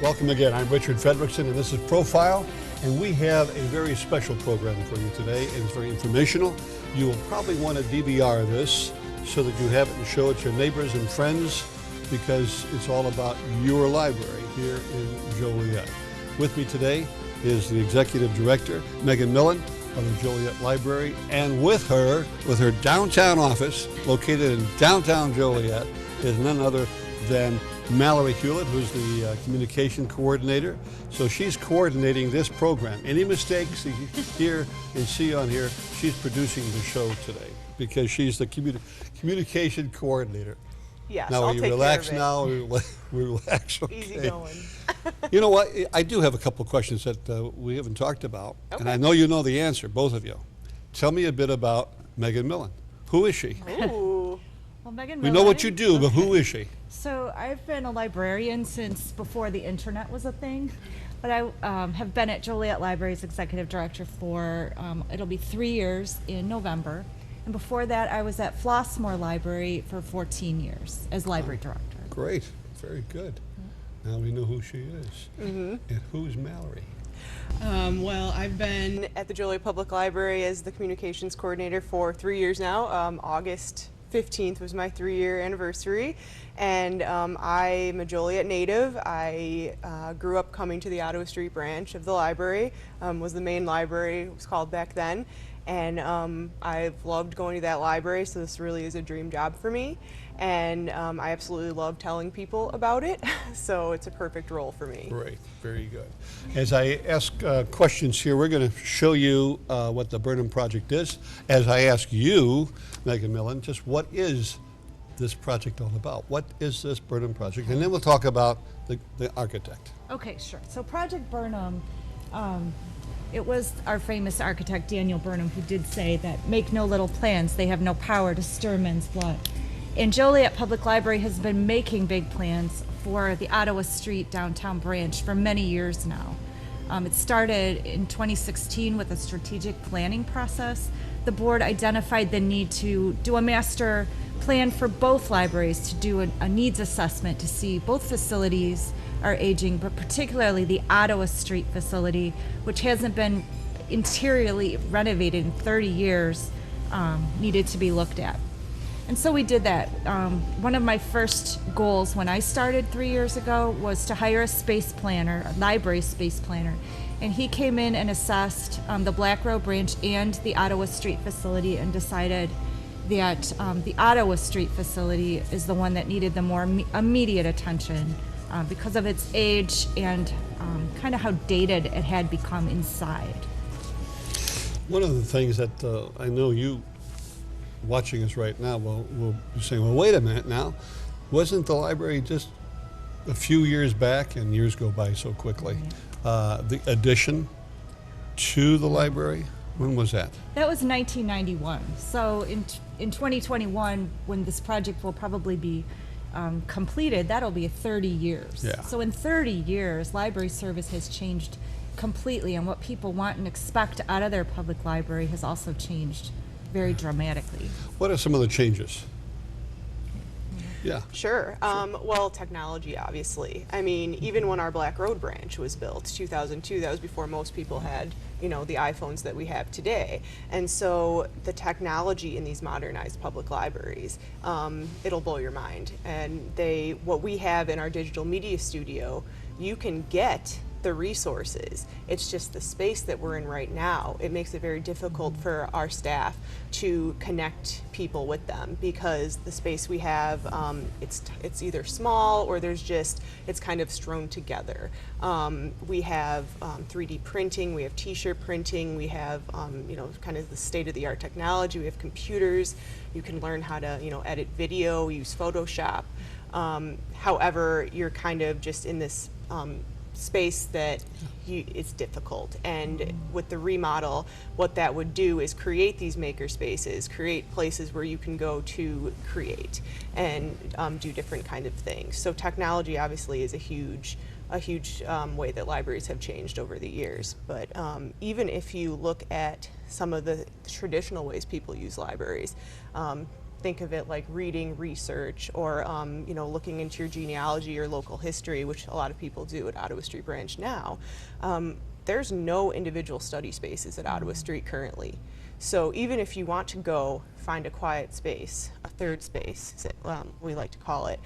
Welcome again. I'm Richard Fredrickson, and this is Profile, and we have a very special program for you today, and it's very informational. You will probably want to DVR this so that you have it and show it to your neighbors and friends, because it's all about your library here in Joliet. With me today is the Executive Director, Megan Millen, of the Joliet Library, and with her downtown office, located in downtown Joliet, is none other than Mallory Hewlett, who's the communication coordinator. So she's coordinating this program. Any mistakes you hear and see on here, she's producing the show today because she's the communication coordinator. Yes, now, I'll are you take relaxed care now? We relax. Okay. Easy going. You know what? I do have a couple of questions that we haven't talked about, and I know you know the answer, both of you. Tell me a bit about Megan Millen. Who is she? Ooh. Well, Megan We Millen. know what you do, but who is she? So I've been a librarian since before the internet was a thing, but I have been at Joliet Library's executive director for, it'll be 3 years in November. And before that, I was at Flossmoor Library for 14 years as library director. Great, very good. Now we know who she is. And who's Mallory? Well, I've been at the Joliet Public Library as the communications coordinator for 3 years now. August 15th was my 3-year anniversary, and I'm a Joliet native. I grew up coming to the Ottawa Street branch of the library, was the main library, it was called back then, and I've loved going to that library, so this really is a dream job for me, and I absolutely love telling people about it, so it's a perfect role for me. Great, very good. As I ask questions here, we're going to show you what the Burnham Project is. As I ask you, Megan Millen, just what is this project all about? What is this Burnham Project? And then we'll talk about the architect. Okay, sure. So Project Burnham, it was our famous architect Daniel Burnham who did say that make no little plans, they have no power to stir men's blood. And Joliet Public Library has been making big plans for the Ottawa Street downtown branch for many years now. It started in 2016 with a strategic planning process. The board identified the need to do a master plan for both libraries, to do a needs assessment to see both facilities are aging, but particularly the Ottawa Street facility, which hasn't been interiorly renovated in 30 years, needed to be looked at. And so we did that. One of my first goals when I started 3 years ago was to hire a space planner, a library space planner. And he came in and assessed the Black Row branch and the Ottawa Street facility and decided that the Ottawa Street facility is the one that needed the more immediate attention because of its age and kind of how dated it had become inside. One of the things that I know you watching us right now will be saying, well, wait a minute now, wasn't the library just a few years back, and years go by so quickly, the addition to the library? When was that? That was 1991. So in 2021, when this project will probably be completed, that'll be 30 years. Yeah. So in 30 years, library service has changed completely, and what people want and expect out of their public library has also changed very dramatically. What are some of the changes? Yeah. Sure. Well, technology, obviously. I mean, even when our Black Road branch was built, 2002, that was before most people had, you know, the iPhones that we have today. And so the technology in these modernized public libraries, it'll blow your mind. And what we have in our digital media studio, you can get the resources. It's just the space that we're in right now. It makes it very difficult for our staff to connect people with them because the space we have, it's either small or it's kind of strewn together. We have 3D printing, we have t-shirt printing, we have kind of the state-of-the-art technology, we have computers, you can learn how to edit video, use Photoshop. However, you're kind of just in this space that it's difficult, and with the remodel, what that would do is create these maker spaces, create places where you can go to create and do different kind of things. So technology obviously is a huge way that libraries have changed over the years. But even if you look at some of the traditional ways people use libraries, think of it like reading research or you know, looking into your genealogy or local history, which a lot of people do at Ottawa Street Branch now. There's no individual study spaces at Ottawa Street currently. So even if you want to go find a quiet space, a third space, we like to call it,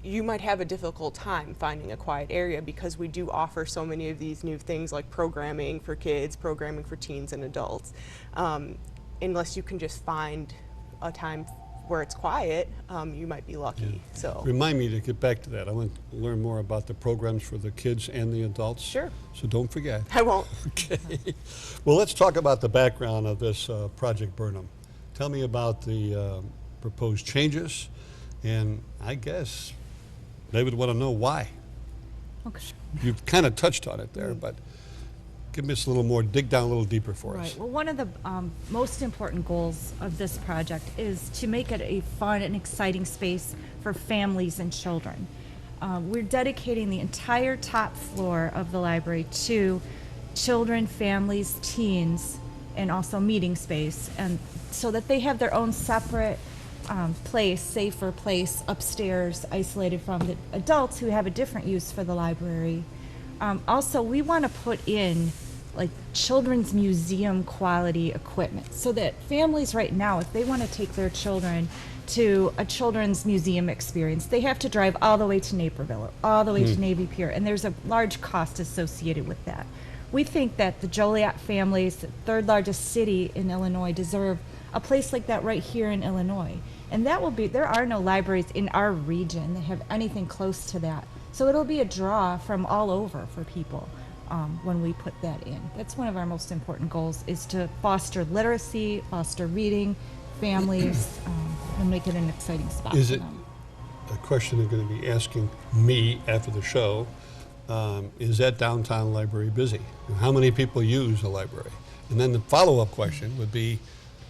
you might have a difficult time finding a quiet area because we do offer so many of these new things like programming for kids, programming for teens and adults. Unless you can just find a time where it's quiet, you might be lucky. Yeah. So Remind me to get back to that. I want to learn more about the programs for the kids and the adults. Sure. So don't forget. I won't. Okay. Well, let's talk about the background of this Project Burnham. Tell me about the proposed changes, and I guess they would want to know why. Okay. You've kind of touched on it there, but give us a little more, dig down a little deeper for Right. us. Well, one of the most important goals of this project is to make it a fun and exciting space for families and children. We're dedicating the entire top floor of the library to children, families, teens, and also meeting space, and so that they have their own separate place, safer place upstairs, isolated from the adults who have a different use for the library. Also, we want to put in like children's museum quality equipment so that families right now, if they want to take their children to a children's museum experience, they have to drive all the way to Naperville or all the way to Navy Pier, and there's a large cost associated with that. We think that the Joliet families, the third largest city in Illinois, deserve a place like that right here in Illinois. And that will be, there are no libraries in our region that have anything close to that. So it'll be a draw from all over for people when we put that in. That's one of our most important goals, is to foster literacy, foster reading, families, and make it an exciting spot Is for it them. a question they're going to be asking me after the show? Is that downtown library busy? And how many people use the library? And then the follow-up question would be,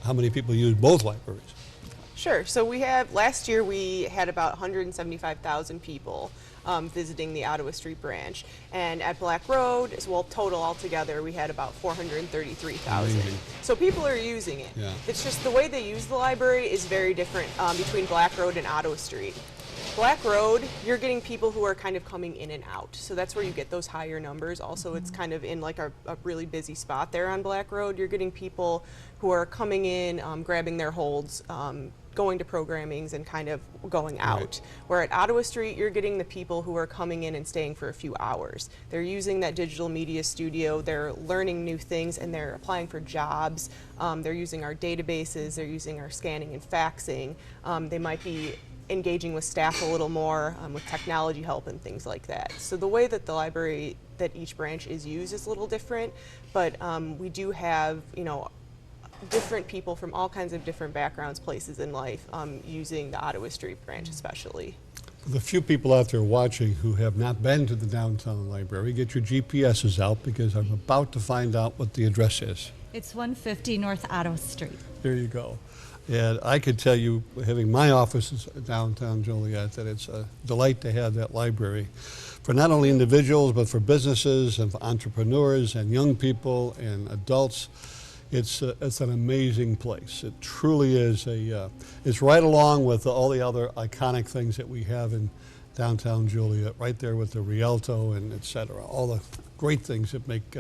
how many people use both libraries? Sure. So we have, last year we had about 175,000 people visiting the Ottawa Street branch. And at Black Road, well, total altogether, we had about 433,000. Amazing. So people are using it. Yeah. It's just the way they use the library is very different between Black Road and Ottawa Street. Black Road, you're getting people who are kind of coming in and out. So that's where you get those higher numbers. Also, it's kind of in like a really busy spot there on Black Road. You're getting people who are coming in, grabbing their holds, going to programmings and kind of going out. Right. Where at Ottawa Street, you're getting the people who are coming in and staying for a few hours. They're using that digital media studio, they're learning new things, and they're applying for jobs. They're using our databases, they're using our scanning and faxing. They might be engaging with staff a little more with technology help and things like that. So the way that the library, that each branch is used is a little different, but we do have, you know, different people from all kinds of different backgrounds, places in life, using the Ottawa Street branch especially. For the few people out there watching who have not been to the downtown library, get your GPSs out, because I'm about to find out what the address is. It's 150 North Ottawa Street. There you go. And I could tell you, having my offices downtown Joliet, that it's a delight to have that library for not only individuals, but for businesses and for entrepreneurs and young people and adults. It's an amazing place. It truly is it's right along with all the other iconic things that we have in downtown Joliet, right there with the Rialto and et cetera, all the great things that make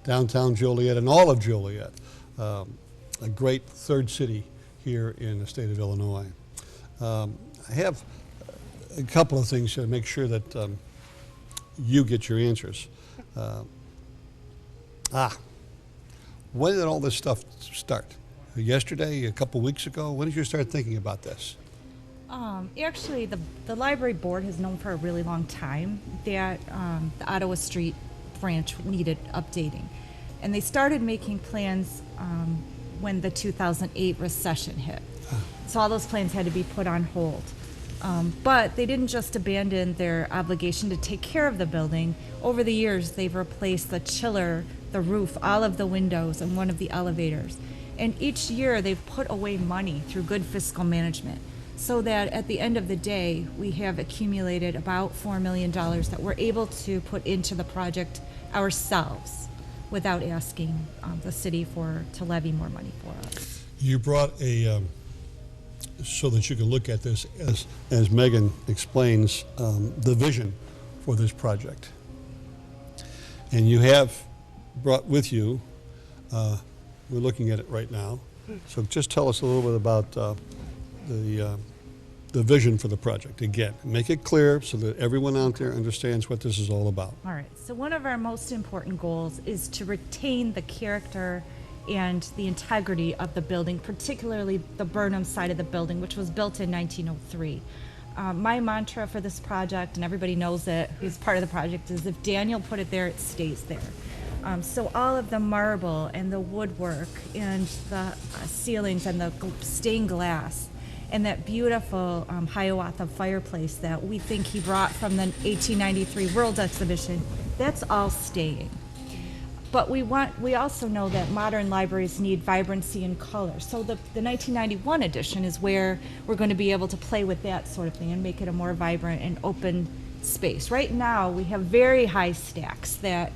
downtown Joliet and all of Joliet a great third city here in the state of Illinois. I have a couple of things to make sure that you get your answers. When did all this stuff start? Yesterday, a couple weeks ago? When did you start thinking about this? Actually, the library board has known for a really long time that the Ottawa Street branch needed updating. And they started making plans when the 2008 recession hit. So all those plans had to be put on hold. But they didn't just abandon their obligation to take care of the building. Over the years, they've replaced the chiller, the roof, all of the windows, and one of the elevators. And each year, they've put away money through good fiscal management, so that at the end of the day, we have accumulated about $4 million that we're able to put into the project ourselves without asking the city to levy more money for us. You brought a so that you can look at this as Megan explains the vision for this project. And you have brought with you, we're looking at it right now, so just tell us a little bit about the vision for the project. Again, make it clear so that everyone out there understands what this is all about. All right, so one of our most important goals is to retain the character and the integrity of the building, particularly the Burnham side of the building, which was built in 1903. My mantra for this project, and everybody knows it who's part of the project, is if Daniel put it there, it stays there. So all of the marble and the woodwork and the ceilings and the stained glass and that beautiful Hiawatha fireplace that we think he brought from the 1893 World Exhibition, that's all staying. But we also know that modern libraries need vibrancy and color. So the 1991 edition is where we're going to be able to play with that sort of thing and make it a more vibrant and open space. Right now, we have very high stacks that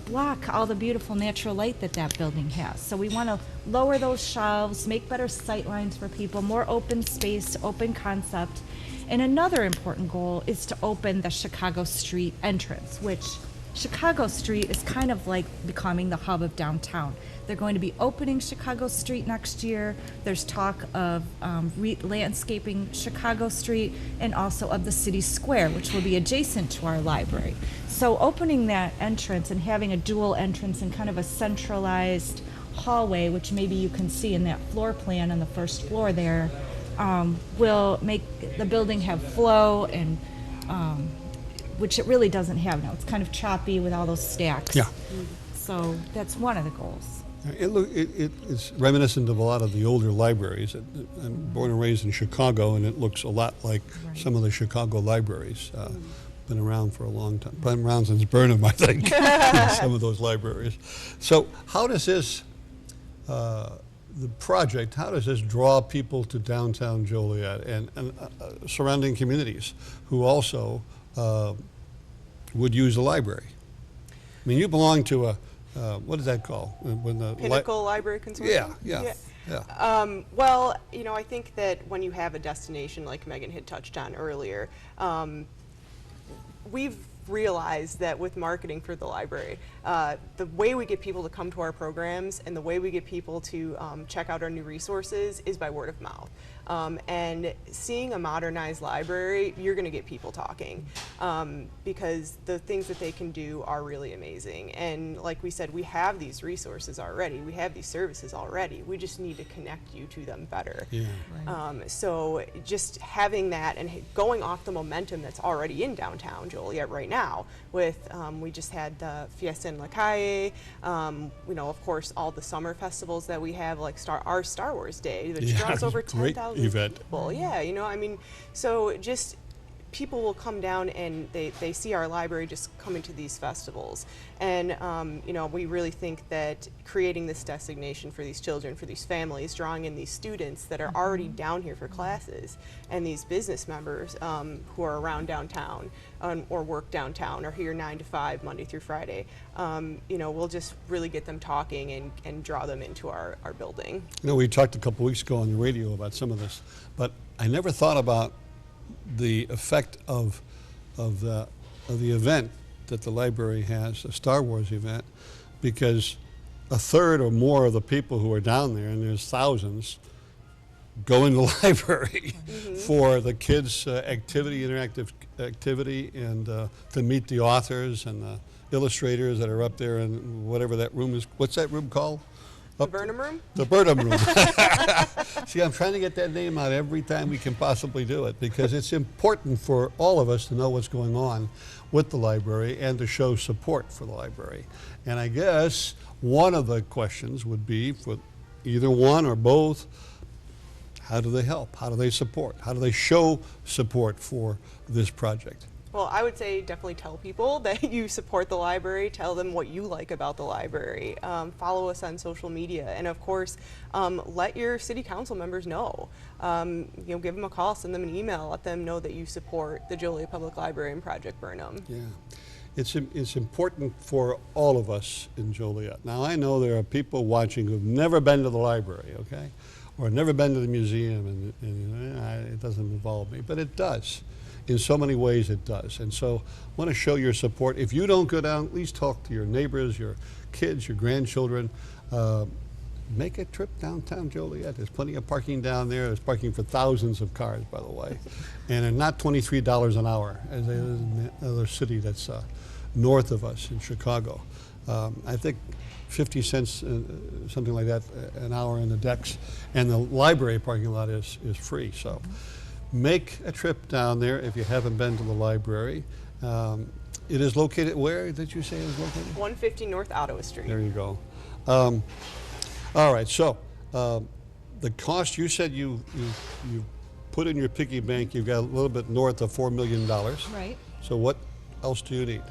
block all the beautiful natural light that building has. So we want to lower those shelves, make better sight lines for people, more open space, open concept. And another important goal is to open the Chicago Street entrance, which Chicago Street is kind of like becoming the hub of downtown. They're going to be opening Chicago Street next year. There's talk of landscaping Chicago Street and also of the city square, which will be adjacent to our library. So opening that entrance and having a dual entrance and kind of a centralized hallway, which maybe you can see in that floor plan on the first floor there, will make the building have flow and which it really doesn't have now. It's kind of choppy with all those stacks. Yeah. So that's one of the goals. It's reminiscent of a lot of the older libraries. I'm born and raised in Chicago, and it looks a lot like some of the Chicago libraries. Been around for a long time. Been around since Burnham, I think, some of those libraries. So how does this, the project, how does this draw people to downtown Joliet and surrounding communities who also would use the library? I mean, you belong to a, what is that called? When the Pinnacle Library Consortium? Yeah. Well, you know, I think that when you have a destination like Megan had touched on earlier, we've realized that with marketing for the library, the way we get people to come to our programs and the way we get people to check out our new resources is by word of mouth. And seeing a modernized library, you're going to get people talking because the things that they can do are really amazing. And like we said, we have these resources already. We have these services already. We just need to connect you to them better. Yeah. Right. So just having that and going off the momentum that's already in downtown Joliet right now with, we just had the Fiesta in La Calle, you know, of course, all the summer festivals that we have, like our Star Wars Day, which draws over 10,000 people. Yeah, you know, I mean, so just people will come down and they see our library just coming to these festivals. And, you know, we really think that creating this designation for these children, for these families, drawing in these students that are already down here for classes, and these business members who are around downtown or work downtown or here 9 to 5, Monday through Friday, you know, we'll just really get them talking and draw them into our building. You know, we talked a couple weeks ago on the radio about some of this, but I never thought about the effect of the event that the library has, a Star Wars event, because a third or more of the people who are down there, and there's thousands, go in the library for the kids' interactive activity, and to meet the authors and the illustrators that are up there in whatever that room is. What's that room called? The Burnham Room? The Burnham Room. See, I'm trying to get that name out every time we can possibly do it, because it's important for all of us to know what's going on with the library and to show support for the library. And I guess one of the questions would be for either one or both, how do they help? How do they support? How do they show support for this project? Well, I would say definitely tell people that you support the library, tell them what you like about the library, follow us on social media, and of course, let your city council members know. You know, give them a call, send them an email, let them know that you support the Joliet Public Library and Project Burnham. Yeah, it's important for all of us in Joliet. Now, I know there are people watching who've never been to the library, okay? or never been to the museum, and it doesn't involve me. But it does. In so many ways it does. And so I want to show your support. If you don't go down, at least talk to your neighbors, your kids, your grandchildren. Make a trip downtown Joliet. There's plenty of parking down there. There's parking for thousands of cars, by the way. And they're not $23 an hour, as it is in another city that's north of us in Chicago. I think 50 cents, something like that, an hour in the decks. And the library parking lot is free. So make a trip down there if you haven't been to the library. It is located, where did you say it was located? 150 North Ottawa Street. There you go. All right, so the cost, you said you put in your piggy bank, you've got a little bit north of $4 million. Right. So what else do you need?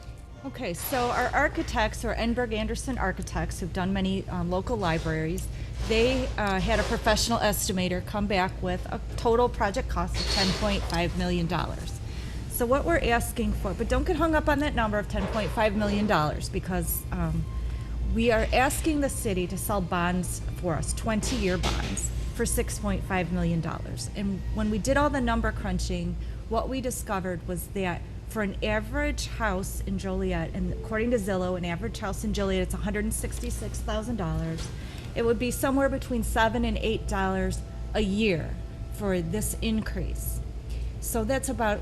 Okay, so our architects, or Enberg Anderson Architects, who've done many local libraries, they had a professional estimator come back with a total project cost of $10.5 million. So what we're asking for, but don't get hung up on that number of $10.5 million, because we are asking the city to sell bonds for us, 20-year bonds, for $6.5 million. And when we did all the number crunching, what we discovered was that for an average house in Joliet, and according to Zillow, an average house in Joliet, it's $166,000. It would be somewhere between $7 and $8 a year for this increase. So that's about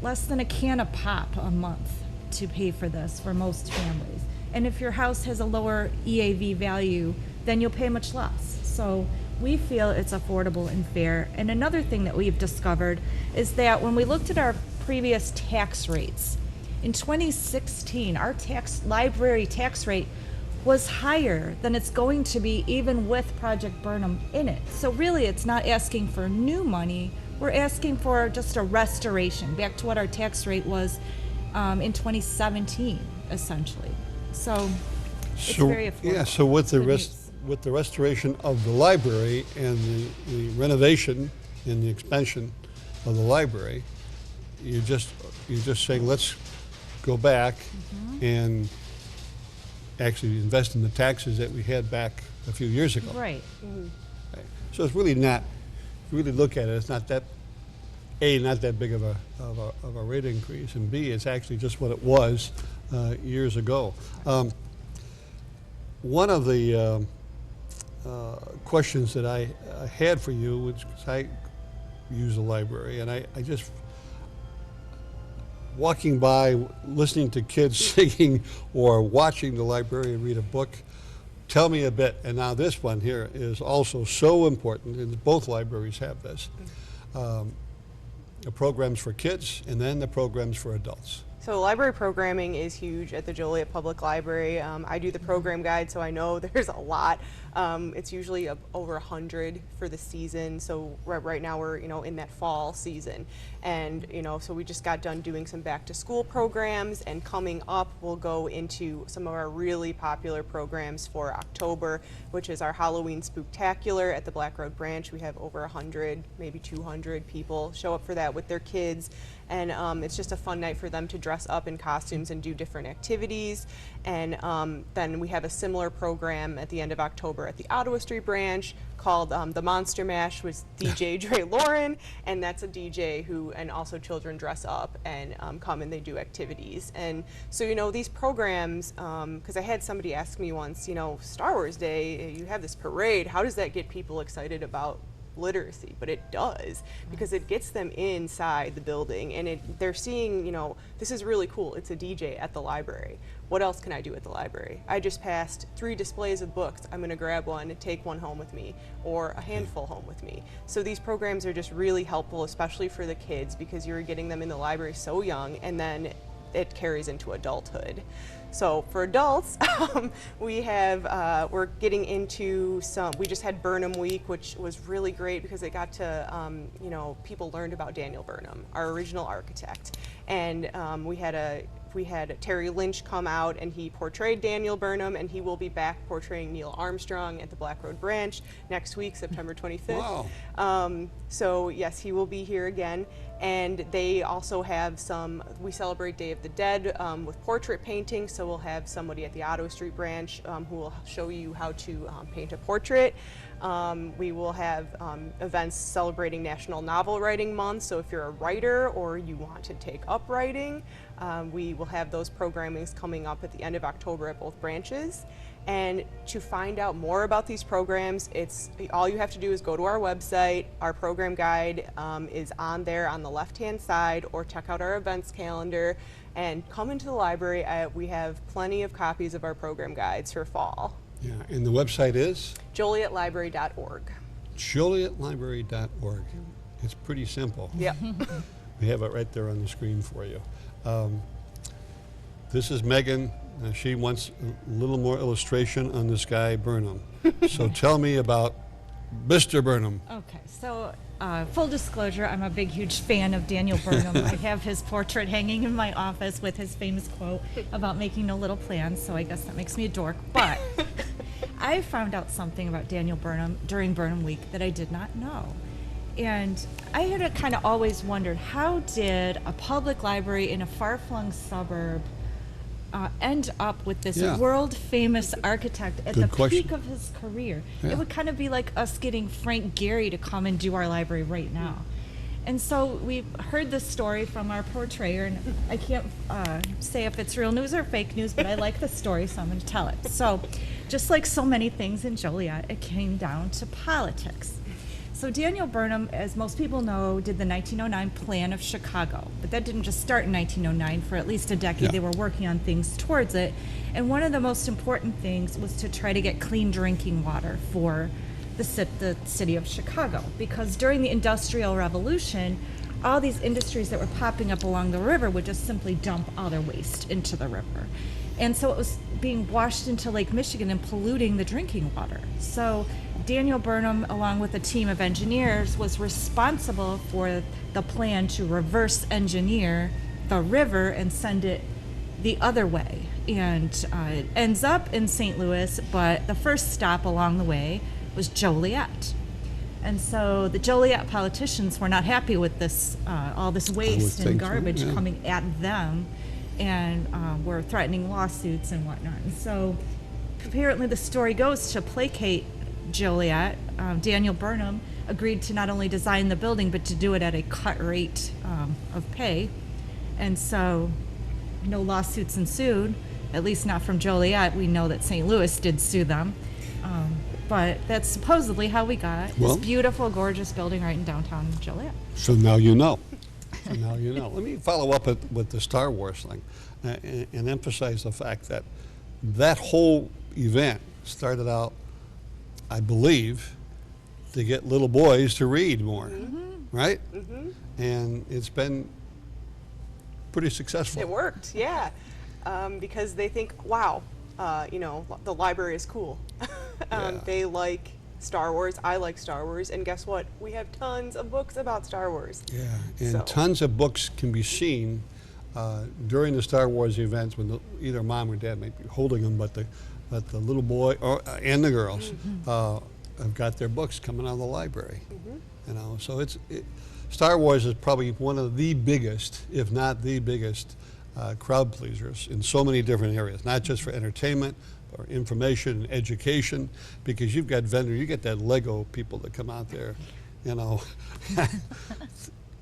less than a can of pop a month to pay for this for most families. And if your house has a lower EAV value, then you'll pay much less. So we feel it's affordable and fair. And another thing that we've discovered is that when we looked at our previous tax rates, in 2016, our library tax rate was higher than it's going to be even with Project Burnham in it. So really, it's not asking for new money. We're asking for just a restoration, back to what our tax rate was in 2017, essentially. So it's very affordable. Yeah, so with the restoration of the library and the renovation and the expansion of the library, you're just saying, let's go back and actually invest in the taxes that we had back a few years ago. Right. Right. So it's really not, if you really look at it, it's not that, A, not that big of a rate increase, and B, it's actually just what it was years ago. One of the questions that I had for you, which I use the library, and I just, walking by, listening to kids singing or watching the librarian read a book, tell me a bit. And now this one here is also so important, and both libraries have this. The programs for kids and then the programs for adults. So library programming is huge at the Joliet Public Library. I do the program guide, so I know there's a lot. It's usually over 100 for the season. So right now we're in that fall season, and so we just got done doing some back to school programs, and coming up we'll go into some of our really popular programs for October, which is our Halloween Spooktacular at the Black Road Branch. We have over 100, maybe 200 people show up for that with their kids. And it's just a fun night for them to dress up in costumes and do different activities. And then we have a similar program at the end of October at the Ottawa Street branch called the Monster Mash with DJ Dre Lauren. And that's a DJ who, and also children dress up and come and they do activities. And so, these programs, because I had somebody ask me once, Star Wars Day, you have this parade, how does that get people excited about literacy? But it does, because it gets them inside the building, and they're seeing, this is really cool. It's a DJ at the library. What else can I do at the library? I just passed 3 displays of books. I'm going to grab one and take one home with me, or a handful home with me. So these programs are just really helpful, especially for the kids, because you're getting them in the library so young, and then it carries into adulthood. So for adults, we're getting into we just had Burnham Week, which was really great because it got to, people learned about Daniel Burnham, our original architect. And we had Terry Lynch come out, and he portrayed Daniel Burnham, and he will be back portraying Neil Armstrong at the Black Road Branch next week, September 25th. Wow. So yes, he will be here again. And they also have we celebrate Day of the Dead with portrait painting. So we'll have somebody at the Otto Street branch who will show you how to paint a portrait. We will have events celebrating National Novel Writing Month, so if you're a writer or you want to take up writing, we will have those programmings coming up at the end of October at both branches. And to find out more about these programs, all you have to do is go to our website. Our program guide is on there on the left-hand side, or check out our events calendar and come into the library. We have plenty of copies of our program guides for fall. Yeah, and the website is? JolietLibrary.org. JolietLibrary.org. It's pretty simple. Yep. We have it right there on the screen for you. This is Megan. She wants a little more illustration on this guy, Burnham. So tell me about Mr. Burnham. Okay, so full disclosure, I'm a big, huge fan of Daniel Burnham. I have his portrait hanging in my office with his famous quote about making no little plans, so I guess that makes me a dork. But I found out something about Daniel Burnham during Burnham Week that I did not know. And I had kind of always wondered, how did a public library in a far-flung suburb end up with this world-famous architect at the peak of his career? Yeah. It would kind of be like us getting Frank Gehry to come and do our library right now. And so we heard this story from our portrayer, and I can't say if it's real news or fake news, but I like the story, so I'm going to tell it. So just like so many things in Joliet, it came down to politics. So Daniel Burnham, as most people know, did the 1909 Plan of Chicago. But that didn't just start in 1909. For at least a decade, they were working on things towards it. And one of the most important things was to try to get clean drinking water for the city of Chicago. Because during the Industrial Revolution, all these industries that were popping up along the river would just simply dump all their waste into the river. And so it was being washed into Lake Michigan and polluting the drinking water. So Daniel Burnham, along with a team of engineers, was responsible for the plan to reverse engineer the river and send it the other way. And it ends up in St. Louis, but the first stop along the way was Joliet. And so the Joliet politicians were not happy with this, all this waste and garbage coming at them, and were threatening lawsuits and whatnot. And so apparently the story goes, to placate Joliet, Daniel Burnham agreed to not only design the building, but to do it at a cut rate of pay. And so no lawsuits ensued, at least not from Joliet. We know that St. Louis did sue them. But that's supposedly how we got this beautiful, gorgeous building right in downtown Joliet. So now you know. So now you know. Let me follow up with the Star Wars thing and emphasize the fact that that whole event started out, I believe, to get little boys to read more, right? And it's been pretty successful. It worked, yeah, because they think, wow, you know, the library is cool. They like Star Wars, I like Star Wars, and guess what? We have tons of books about Star Wars. Yeah, and tons of books can be seen during the Star Wars events when either mom or dad may be holding them, but the little boy and the girls have got their books coming out of the library. You know, so Star Wars is probably one of the biggest, if not the biggest, crowd pleasers in so many different areas, not just for entertainment or information and education, because you've got vendors, you get that Lego people that come out there, you know.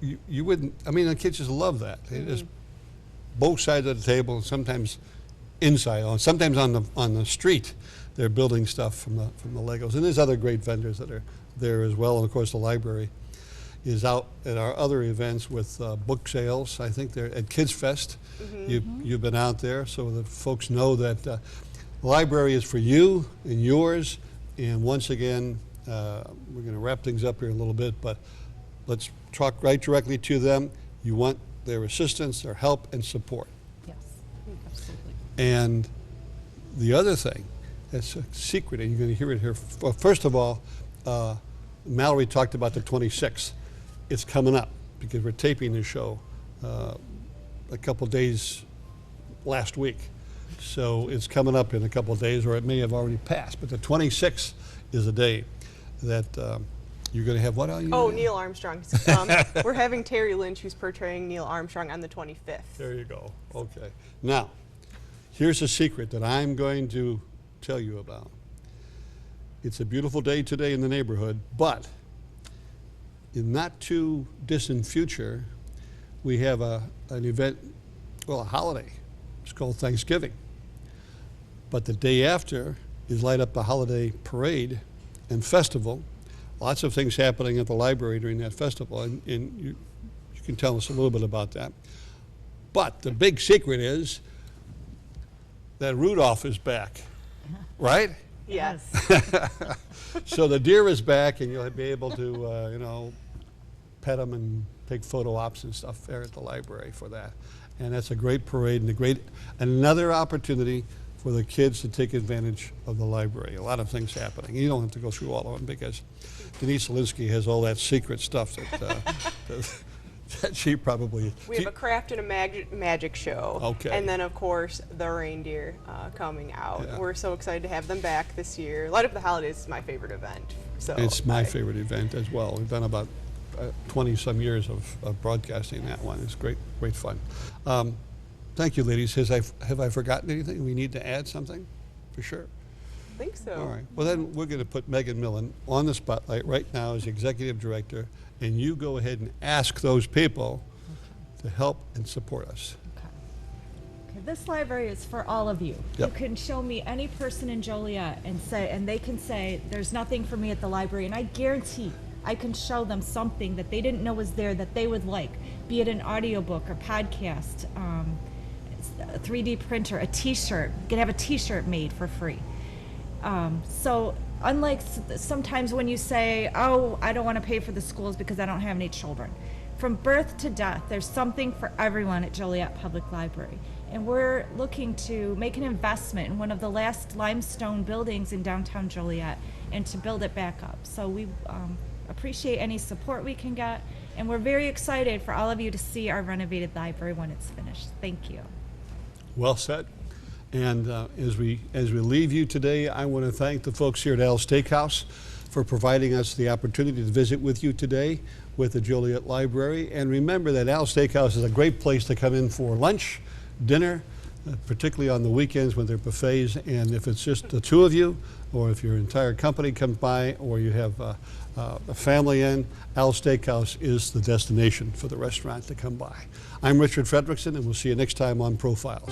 you wouldn't, I mean, the kids just love that. They just both sides of the table, sometimes inside, sometimes on the street, they're building stuff from the Legos. And there's other great vendors that are there as well. And of course, the library is out at our other events with book sales. I think they're at Kids Fest. You've been out there, so that folks know that the library is for you and yours. And once again, we're going to wrap things up here a little bit, but let's talk right directly to them. You want their assistance, their help, and support. Yes, absolutely. And the other thing, that's a secret, and you're going to hear it here. Well, first of all, Mallory talked about the 26th. It's coming up because we're taping the show a couple days last week. So it's coming up in a couple of days, or it may have already passed. But the 26th is a day that you're going to have what on you? Oh, Neil Armstrong. We're having Terry Lynch, who's portraying Neil Armstrong, on the 25th. There you go. Okay. Now, Here's a secret that I'm going to tell you about. It's a beautiful day today in the neighborhood, but in not too distant future, we have an event, well, a holiday. It's called Thanksgiving. But the day after is light up a holiday parade and festival. Lots of things happening at the library during that festival, and you can tell us a little bit about that. But the big secret is that Rudolph is back, right? Yes. So the deer is back, and you'll be able to, pet them and take photo ops and stuff there at the library for that. And that's a great parade and another opportunity for the kids to take advantage of the library. A lot of things happening. You don't have to go through all of them because Denise Alinsky has all that secret stuff that she probably... We have a craft and a magic show. Okay. And then, of course, the reindeer coming out. Yeah. We're so excited to have them back this year. Light Up the Holidays is my favorite event. So It's my favorite event as well. We've done about 20-some years of broadcasting that one. It's great fun. Thank you, ladies. Have I forgotten anything? We need to add something? For sure. I think so. All right. Well, then we're going to put Megan Millen on the spotlight right now as Executive Director, and you go ahead and ask those people to help and support us. Okay, this library is for all of you. Yep. You can show me any person in Joliet and they can say, there's nothing for me at the library, and I guarantee I can show them something that they didn't know was there that they would like, be it an audiobook or podcast, a 3D printer, a t-shirt. You can have a t-shirt made for free. So unlike sometimes when you say, oh, I don't want to pay for the schools because I don't have any children. From birth to death, there's something for everyone at Joliet Public Library. And we're looking to make an investment in one of the last limestone buildings in downtown Joliet and to build it back up. So we appreciate any support we can get, and we're very excited for all of you to see our renovated library when it's finished. Thank you. Well said. And as we leave you today, I want to thank the folks here at Al's Steakhouse for providing us the opportunity to visit with you today with the Joliet Library. And remember that Al's Steakhouse is a great place to come in for lunch, dinner, particularly on the weekends when there are buffets. And if it's just the two of you, or if your entire company comes by, or you have a family in, Al's Steakhouse is the destination for the restaurant to come by. I'm Richard Fredrickson, and we'll see you next time on Profiles.